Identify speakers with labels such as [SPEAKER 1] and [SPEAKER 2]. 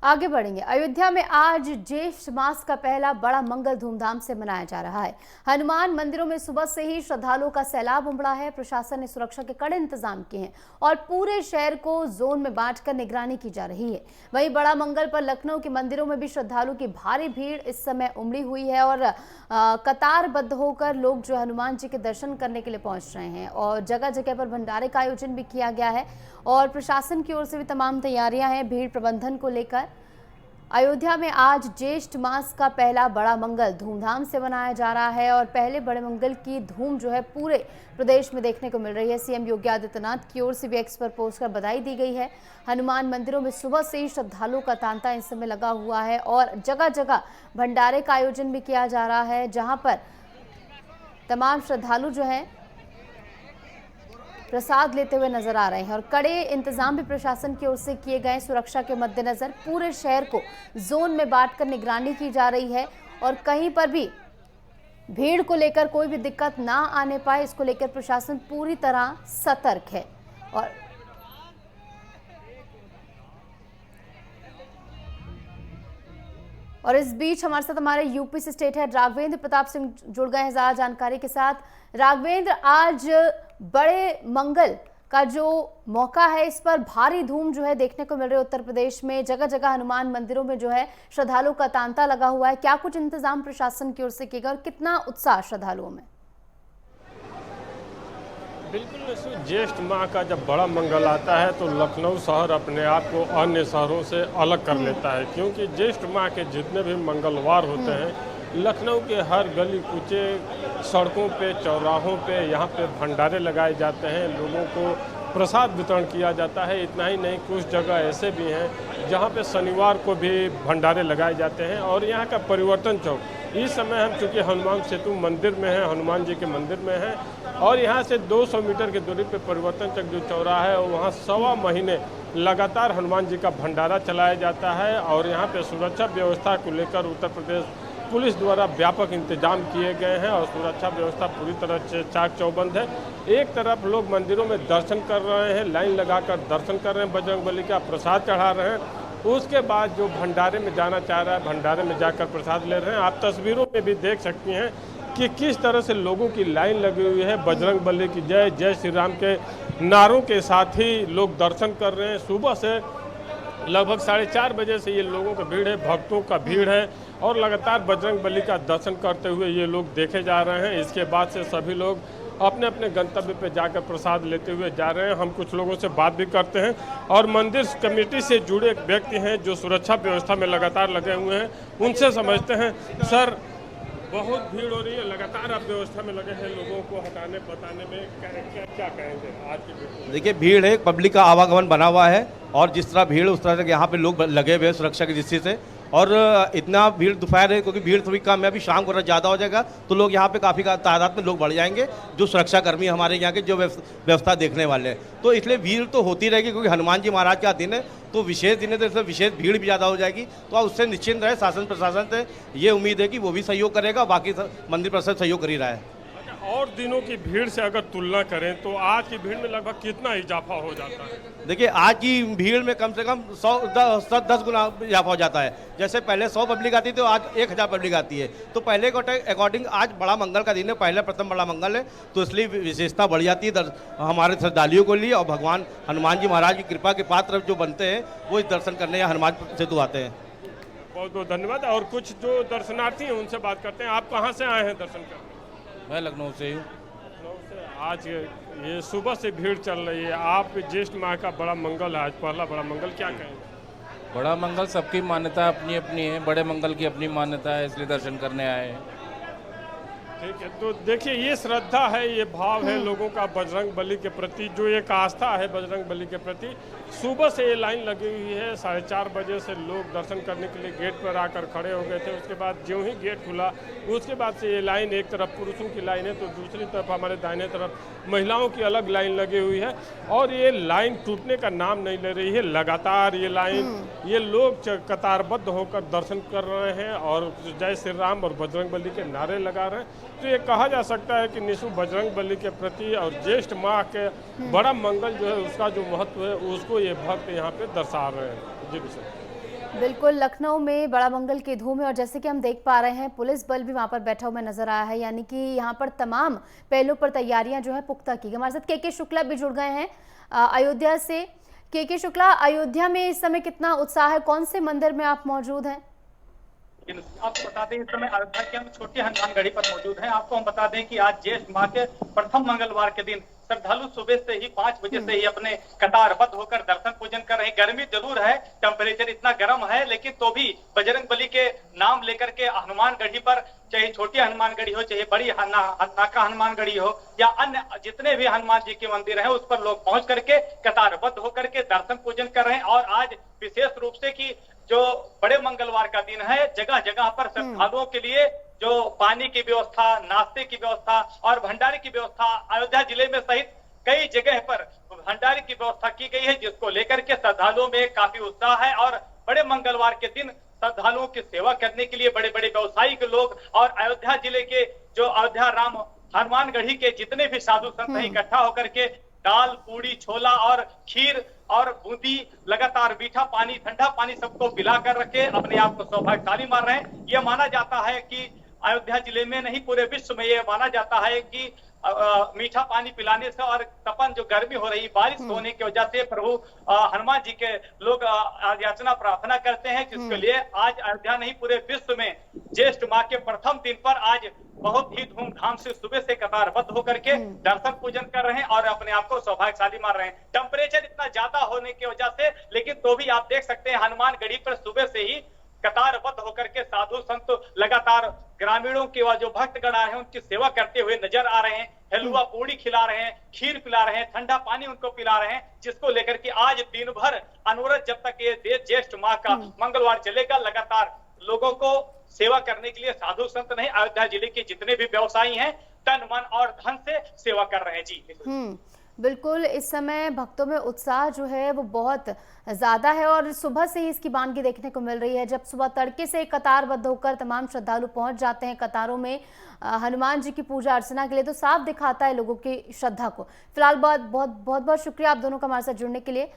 [SPEAKER 1] आगे बढ़ेंगे। अयोध्या में आज ज्येष्ठ मास का पहला बड़ा मंगल धूमधाम से मनाया जा रहा है। हनुमान मंदिरों में सुबह से ही श्रद्धालुओं का सैलाब उमड़ा है। प्रशासन ने सुरक्षा के कड़े इंतजाम किए हैं और पूरे शहर को जोन में बांटकर निगरानी की जा रही है। वहीं बड़ा मंगल पर लखनऊ के मंदिरों में भी श्रद्धालुओं की भारी भीड़ इस समय उमड़ी हुई है और कतारबद्ध होकर लोग जो हनुमान जी के दर्शन करने के लिए पहुंच रहे हैं और जगह जगह पर भंडारे का आयोजन भी किया गया है और प्रशासन की ओर से भी तमाम तैयारियां हैं भीड़ प्रबंधन को लेकर। अयोध्या में आज ज्येष्ठ मास का पहला बड़ा मंगल धूमधाम से मनाया जा रहा है और पहले बड़े मंगल की धूम जो है पूरे प्रदेश में देखने को मिल रही है। सीएम योगी आदित्यनाथ की ओर से भी एक्स पर पोस्ट कर बधाई दी गई है। हनुमान मंदिरों में सुबह से ही श्रद्धालुओं का तांता इस समय लगा हुआ है और जगह जगह भंडारे का आयोजन भी किया जा रहा है, जहां पर तमाम श्रद्धालु जो है प्रसाद लेते हुए नजर आ रहे हैं और कड़े इंतजाम भी प्रशासन की ओर से किए गए। सुरक्षा के मद्देनजर पूरे शहर को जोन में बांटकर निगरानी की जा रही है और कहीं पर भी भीड़ को लेकर कोई भी दिक्कत ना आने पाए, इसको लेकर प्रशासन पूरी तरह सतर्क है। और इस बीच हमारे साथ हमारे यूपी से स्टेट हेड राघवेंद्र प्रताप सिंह जुड़ गए हैं ज्यादा जानकारी के साथ। राघवेंद्र, आज बड़े मंगल का जो मौका है इस पर भारी धूम जो है देखने को मिल रही है। उत्तर प्रदेश में जगह जगह हनुमान मंदिरों में जो है श्रद्धालुओं का तांता लगा हुआ है। क्या कुछ इंतजाम प्रशासन की ओर से किया गया और कितना उत्साह श्रद्धालुओं में?
[SPEAKER 2] बिल्कुल, ज्येष्ठ माह का जब बड़ा मंगल आता है तो लखनऊ शहर अपने आप को अन्य शहरों से अलग कर लेता है, क्योंकि ज्येष्ठ माह के जितने भी मंगलवार होते हैं लखनऊ के हर गली कूचे, सड़कों पे, चौराहों पे यहाँ पे भंडारे लगाए जाते हैं, लोगों को प्रसाद वितरण किया जाता है। इतना ही नहीं, कुछ जगह ऐसे भी हैं जहाँ पे शनिवार को भी भंडारे लगाए जाते हैं। और यहाँ का परिवर्तन चौक, इस समय हम चूँकि हनुमान सेतु मंदिर में हैं, हनुमान जी के मंदिर में हैं और यहाँ से 200 मीटर की दूरी पे परिवर्तन चौक जो चौराहा है वहाँ सवा महीने लगातार हनुमान जी का भंडारा चलाया जाता है। और यहाँ पे सुरक्षा व्यवस्था को लेकर उत्तर प्रदेश पुलिस द्वारा व्यापक इंतजाम किए गए हैं और सुरक्षा व्यवस्था पूरी तरह से चाक चौबंद है। एक तरफ लोग मंदिरों में दर्शन कर रहे हैं, लाइन लगाकर दर्शन कर रहे हैं, बजरंगबली का प्रसाद चढ़ा रहे हैं। उसके बाद जो भंडारे में जाना चाह रहा है भंडारे में जाकर प्रसाद ले रहे हैं। आप तस्वीरों में भी देख सकती हैं कि किस तरह से लोगों की लाइन लगी हुई है। बजरंगबली की जय, जय श्री राम के नारों के साथ ही लोग दर्शन कर रहे हैं। सुबह से लगभग 4:30 बजे से ये लोगों का भीड़ है, भक्तों का भीड़ है और लगातार बजरंगबली का दर्शन करते हुए ये लोग देखे जा रहे हैं। इसके बाद से सभी लोग अपने अपने गंतव्य पे जाकर प्रसाद लेते हुए जा रहे हैं। हम कुछ लोगों से बात भी करते हैं और मंदिर कमेटी से जुड़े व्यक्ति हैं जो सुरक्षा व्यवस्था में लगातार लगे हुए हैं, उनसे समझते हैं। सर, बहुत भीड़ हो रही है, लगातार आप व्यवस्था में लगे हैं, लोगों को हटाने बताने में क्या कहेंगे आज की भीड़?
[SPEAKER 3] देखिए, भीड़ है, पब्लिक का आवागमन बना हुआ है और जिस तरह भीड़ उस तरह से यहाँ पे लोग लगे हुए हैं सुरक्षा की दृष्टि से। और इतना भीड़ दोपहर है क्योंकि भीड़ थोड़ी कम है, अभी शाम को ज़्यादा हो जाएगा तो लोग यहाँ पे काफ़ी तादाद में लोग बढ़ जाएंगे, जो सुरक्षाकर्मी हमारे यहाँ के जो व्यवस्था देखने वाले हैं। तो इसलिए भीड़ तो होती रहेगी क्योंकि हनुमान जी महाराज का दिन है, तो विशेष दिन है, तो इसलिए विशेष भीड़ भी ज़्यादा हो जाएगी। तो उससे निश्चिंत रहे, शासन प्रशासन से ये उम्मीद है कि वो भी सहयोग करेगा, बाकी मंदिर प्रशासन सहयोग कर ही रहा है।
[SPEAKER 2] और दिनों की भीड़ से अगर तुलना करें तो आज की भीड़ में लगभग कितना इजाफा हो जाता है?
[SPEAKER 3] देखिए, आज की भीड़ में कम से कम 10 गुना इजाफा हो जाता है। जैसे पहले 100 पब्लिक आती थी तो आज 1000 पब्लिक आती है। तो पहले के अकॉर्डिंग आज बड़ा मंगल का दिन है, पहले प्रथम बड़ा मंगल है, तो इसलिए विशेषता बढ़ जाती है हमारे श्रद्धालुओं को लिए। और भगवान हनुमान जी महाराज की कृपा के पात्र जो बनते हैं वो इस दर्शन करने या हनुमान सेतु आते हैं।
[SPEAKER 2] बहुत बहुत धन्यवाद। और कुछ जो दर्शनार्थी हैं उनसे बात करते हैं। आप कहाँ से आए हैं दर्शन करने?
[SPEAKER 4] मैं लखनऊ से हूँ।
[SPEAKER 2] लखनऊ से। आज ये सुबह से भीड़ चल रही है, आप ज्येष्ठ माह का बड़ा मंगल है, आज पहला बड़ा मंगल, क्या कहेंगे?
[SPEAKER 4] बड़ा मंगल सबकी मान्यता अपनी अपनी है, बड़े मंगल की अपनी मान्यता है, इसलिए दर्शन करने आए हैं।
[SPEAKER 2] ठीक है, तो देखिए ये श्रद्धा है, ये भाव है लोगों का बजरंग बली के प्रति, जो एक आस्था है बजरंग बली के प्रति। सुबह से ये लाइन लगी हुई है, 4:30 बजे से लोग दर्शन करने के लिए गेट पर आकर खड़े हो गए थे। उसके बाद ज्यों ही गेट खुला उसके बाद से ये लाइन, एक तरफ पुरुषों की लाइन है तो दूसरी तरफ हमारे दाहिने तरफ महिलाओं की अलग लाइन लगी हुई है और ये लाइन टूटने का नाम नहीं ले रही है। लगातार ये लाइन, ये लोग कतारबद्ध होकर दर्शन कर रहे हैं और जय श्री राम और बजरंग बली के नारे लगा रहे हैं। तो ये कहा जा सकता है कि निशु बजरंग बली के प्रति और ज्येष्ठ माह के बड़ा मंगल जो है उसका जो महत्व है उसको ये भक्त यहाँ पे दर्शा रहे हैं। जी सर।
[SPEAKER 1] बिल्कुल, लखनऊ में बड़ा मंगल की धूम है और जैसे कि हम देख पा रहे हैं पुलिस बल भी वहां पर बैठा हुआ नजर आया है, यानी कि यहां पर तमाम पहलुओं पर तैयारियां जो है पुख्ता की गई। हमारे साथ के शुक्ला भी जुड़ गए हैं अयोध्या से। के शुक्ला, अयोध्या में इस समय कितना उत्साह है, कौन से मंदिर में आप मौजूद हैं?
[SPEAKER 5] आपको बता दें इस समय अयोध्या के हम छोटी हनुमानगढ़ी पर मौजूद हैं। आपको हम बता दें कि आज ज्येष्ठ माह के प्रथम मंगलवार के दिन श्रद्धालु सुबह से ही 5 बजे से ही अपने कतारबद्ध होकर दर्शन पूजन कर रहे हैं। गर्मी जरूर है, टेम्परेचर इतना गर्म है, लेकिन तो भी बजरंग बली के नाम लेकर के हनुमानगढ़ी पर, चाहे छोटी हनुमानगढ़ी हो चाहे बड़ी नाका हनुमानगढ़ी हो या अन्य जितने भी हनुमान जी के मंदिर हैं उस पर लोग पहुंच करके कतारबद्ध होकर के दर्शन पूजन कर रहे हैं। और आज विशेष रूप से कि जो बड़े मंगलवार का दिन है, जगह जगह पर श्रद्धालुओं के लिए जो पानी की व्यवस्था, नाश्ते की व्यवस्था और भंडारे की व्यवस्था अयोध्या जिले में सहित कई जगह पर भंडारे की व्यवस्था की गई है, जिसको लेकर के श्रद्धालुओं में काफी उत्साह है। और बड़े मंगलवार के दिन श्रद्धालुओं की सेवा करने के लिए बड़े बड़े व्यवसायिक लोग और अयोध्या जिले के जो अयोध्या राम हनुमानगढ़ी के जितने भी साधु संत इकट्ठा होकर के दाल, पूड़ी, छोला और खीर और बूंदी, लगातार मीठा पानी, ठंडा पानी सबको पिला कर रखे अपने आप को सौभाग्यशाली मान रहे हैं। यह माना जाता है कि अयोध्या जिले में नहीं पूरे विश्व में यह माना जाता है कि मीठा पानी पिलाने से और तपन जो गर्मी हो रही, बारिश होने की वजह से प्रभु हनुमान जी के लोग याचना प्रार्थना करते हैं, जिसके लिए आज अयोध्या नहीं पूरे विश्व में ज्येष्ठ माह के प्रथम दिन पर आज बहुत ही धूमधाम से सुबह से कतारबद्ध होकर के दर्शन पूजन कर रहे हैं और अपने आप को सौभाग्यशाली मान रहे हैं। टेम्परेचर इतना ज्यादा होने की वजह से, लेकिन तो भी आप देख सकते हैं हनुमानगढ़ी पर सुबह से ही कतारबद्ध होकर के साधु संत लगातार ग्रामीणों के जो भक्तगण आ रहे हैं उनकी सेवा करते हुए नजर आ रहे हैं। हलवा पूड़ी खिला रहे हैं, खीर पिला रहे हैं, ठंडा पानी उनको पिला रहे हैं, जिसको लेकर के आज दिन भर अनवरत जब तक ये ज्येष्ठ माह का मंगलवार चलेगा, लगातार लोगों को सेवा करने के लिए साधु संत नहीं अयोध्या जिले के जितने भी व्यवसायी हैं तन मन और धन से सेवा कर रहे हैं। जी
[SPEAKER 1] बिल्कुल, इस समय भक्तों में उत्साह जो है वो बहुत ज़्यादा है और सुबह से ही इसकी बानगी देखने को मिल रही है। जब सुबह तड़के से कतारबद्ध होकर तमाम श्रद्धालु पहुंच जाते हैं कतारों में हनुमान जी की पूजा अर्चना के लिए, तो साफ दिखाता है लोगों की श्रद्धा को। फिलहाल बहुत बहुत शुक्रिया आप दोनों का हमारे साथ जुड़ने के लिए।